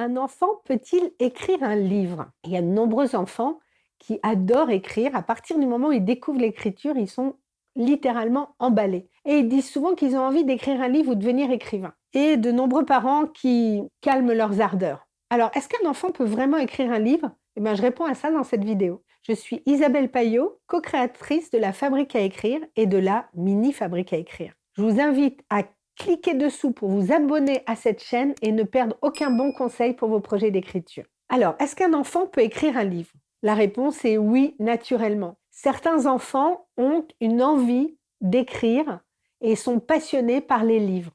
Un enfant peut-il écrire un livre? Il y a de nombreux enfants qui adorent écrire. À partir du moment où ils découvrent l'écriture, ils sont littéralement emballés. Et ils disent souvent qu'ils ont envie d'écrire un livre ou de devenir écrivain. Et de nombreux parents qui calment leurs ardeurs. Alors, est-ce qu'un enfant peut vraiment écrire un livre? Eh bien, je réponds à ça dans cette vidéo. Je suis Isabelle Paillot, co-créatrice de la Fabrique à écrire et de la Mini Fabrique à écrire. Je vous invite à cliquez dessous pour vous abonner à cette chaîne et ne perdre aucun bon conseil pour vos projets d'écriture. Alors, est-ce qu'un enfant peut écrire un livre? La réponse est oui, naturellement. Certains enfants ont une envie d'écrire et sont passionnés par les livres.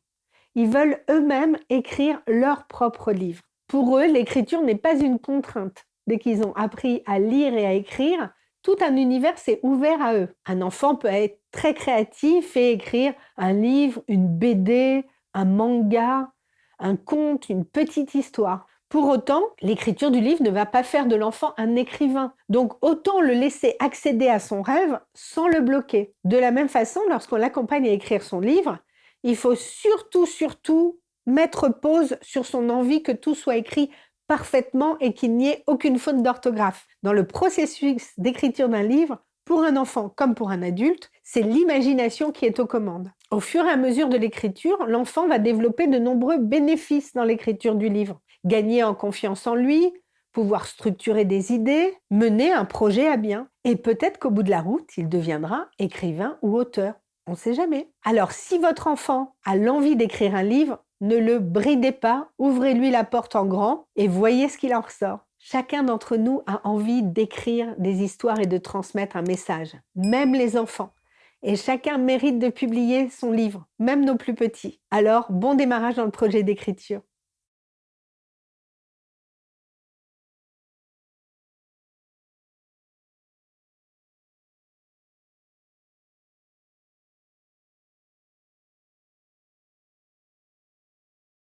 Ils veulent eux-mêmes écrire leur propre livre. Pour eux, l'écriture n'est pas une contrainte. Dès qu'ils ont appris à lire et à écrire, tout un univers s'est ouvert à eux. Un enfant peut être très créatif et écrire un livre, une BD, un manga, un conte, une petite histoire. Pour autant, l'écriture du livre ne va pas faire de l'enfant un écrivain. Donc autant le laisser accéder à son rêve sans le bloquer. De la même façon, lorsqu'on l'accompagne à écrire son livre, il faut surtout mettre pause sur son envie que tout soit écrit parfaitement et qu'il n'y ait aucune faute d'orthographe. Dans le processus d'écriture d'un livre, pour un enfant comme pour un adulte, c'est l'imagination qui est aux commandes. Au fur et à mesure de l'écriture, l'enfant va développer de nombreux bénéfices dans l'écriture du livre. Gagner en confiance en lui, pouvoir structurer des idées, mener un projet à bien. Et peut-être qu'au bout de la route, il deviendra écrivain ou auteur. On ne sait jamais. Alors, si votre enfant a l'envie d'écrire un livre, ne le bridez pas, ouvrez-lui la porte en grand et voyez ce qu'il en ressort. Chacun d'entre nous a envie d'écrire des histoires et de transmettre un message, même les enfants. Et chacun mérite de publier son livre, même nos plus petits. Alors, bon démarrage dans le projet d'écriture.